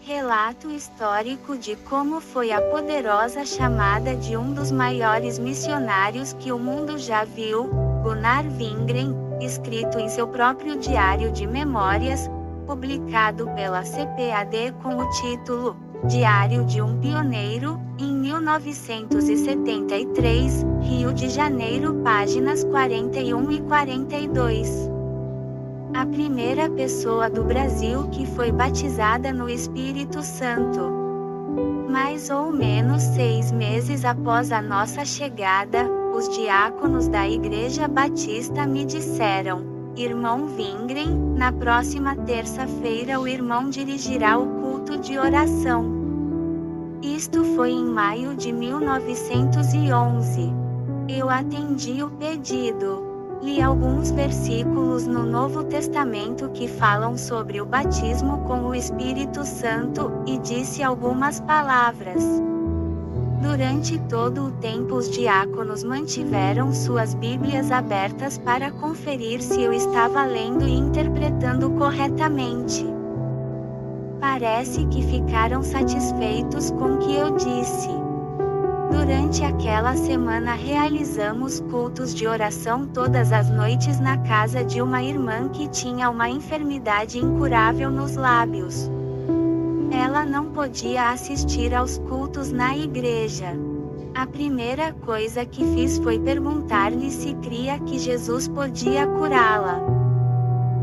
Relato histórico de como foi a poderosa chamada de um dos maiores missionários que o mundo já viu, Gunnar Wingren, escrito em seu próprio diário de memórias, publicado pela CPAD com o título Diário de um Pioneiro, em 1973, Rio de Janeiro, páginas 41 e 42. A primeira pessoa do Brasil que foi batizada no Espírito Santo. Mais ou menos 6 meses após a nossa chegada, os diáconos da Igreja Batista me disseram: Irmão Wingren, na próxima terça-feira o irmão dirigirá o culto de oração. Isto foi em maio de 1911. Eu atendi o pedido. Li alguns versículos no Novo Testamento que falam sobre o batismo com o Espírito Santo, e disse algumas palavras. Durante todo o tempo os diáconos mantiveram suas Bíblias abertas para conferir se eu estava lendo e interpretando corretamente. Parece que ficaram satisfeitos com o que eu disse. Durante aquela semana realizamos cultos de oração todas as noites na casa de uma irmã que tinha uma enfermidade incurável nos lábios. Ela não podia assistir aos cultos na igreja. A primeira coisa que fiz foi perguntar-lhe se cria que Jesus podia curá-la.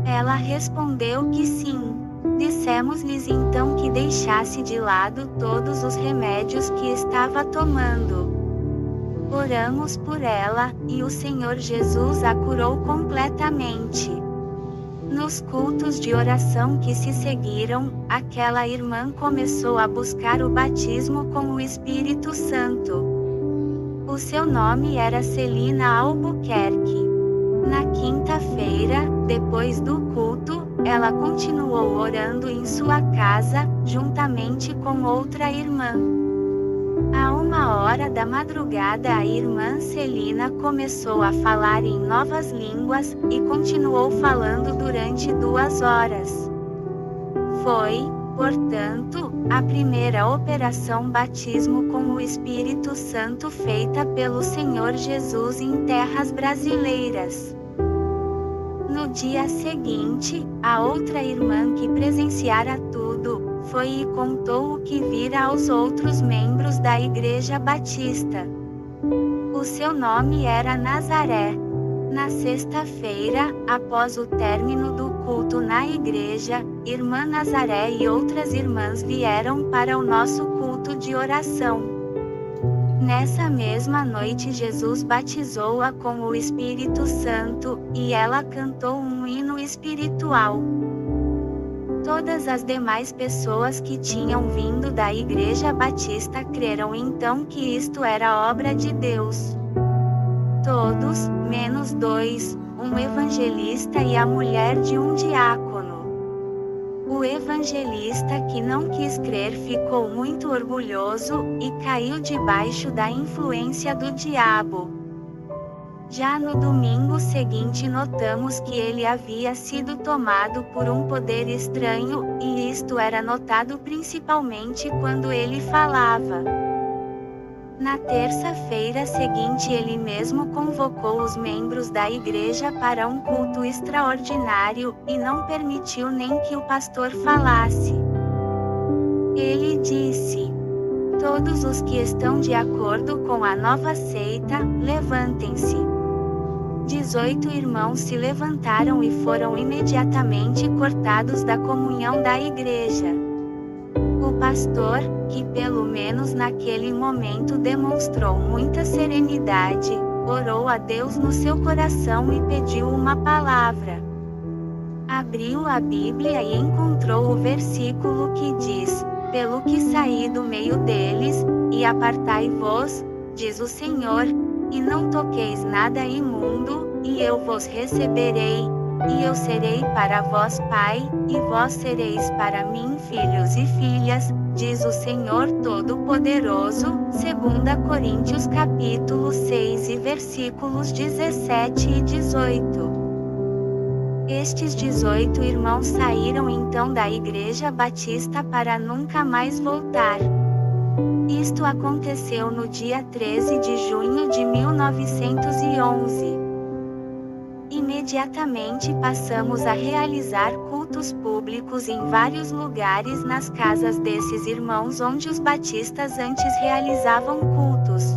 Ela respondeu que sim. Dissemos-lhes então que deixasse de lado todos os remédios que estava tomando. Oramos por ela, e o Senhor Jesus a curou completamente. Nos cultos de oração que se seguiram, aquela irmã começou a buscar o batismo com o Espírito Santo. O seu nome era Celina Albuquerque. Na quinta-feira, depois do culto, ela continuou orando em sua casa, juntamente com outra irmã. À 1h da madrugada a irmã Celina começou a falar em novas línguas, e continuou falando durante 2 horas. Foi, portanto, a primeira operação batismo com o Espírito Santo feita pelo Senhor Jesus em terras brasileiras. No dia seguinte, a outra irmã que presenciara tudo, foi e contou o que vira aos outros membros da Igreja Batista. O seu nome era Nazaré. Na sexta-feira, após o término do culto na igreja, irmã Nazaré e outras irmãs vieram para o nosso culto de oração. Nessa mesma noite Jesus batizou-a com o Espírito Santo, e ela cantou um hino espiritual. Todas as demais pessoas que tinham vindo da Igreja Batista creram então que isto era obra de Deus. Todos, menos 2, um evangelista e a mulher de um diácono. O evangelista que não quis crer ficou muito orgulhoso, e caiu debaixo da influência do diabo. Já no domingo seguinte notamos que ele havia sido tomado por um poder estranho, e isto era notado principalmente quando ele falava. Na terça-feira seguinte ele mesmo convocou os membros da igreja para um culto extraordinário, e não permitiu nem que o pastor falasse. Ele disse: todos os que estão de acordo com a nova seita, levantem-se. 18 irmãos se levantaram e foram imediatamente cortados da comunhão da igreja. O pastor, que pelo menos naquele momento demonstrou muita serenidade, orou a Deus no seu coração e pediu uma palavra. Abriu a Bíblia e encontrou o versículo que diz: pelo que saí do meio deles, e apartai-vos, diz o Senhor, e não toqueis nada imundo, e eu vos receberei, e eu serei para vós pai, e vós sereis para mim filhos e filhas, diz o Senhor Todo-Poderoso. 2 Coríntios capítulo 6 e versículos 17 e 18. Estes 18 irmãos saíram então da Igreja Batista para nunca mais voltar. Isto aconteceu no dia 13 de junho de 1911. Imediatamente passamos a realizar cultos públicos em vários lugares nas casas desses irmãos onde os batistas antes realizavam cultos.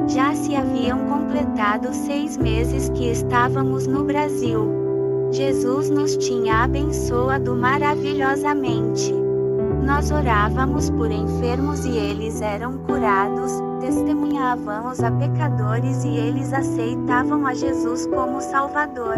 Já se haviam completado 6 meses que estávamos no Brasil. Jesus nos tinha abençoado maravilhosamente. Nós orávamos por enfermos e eles eram curados, testemunhávamos a pecadores e eles aceitavam a Jesus como Salvador.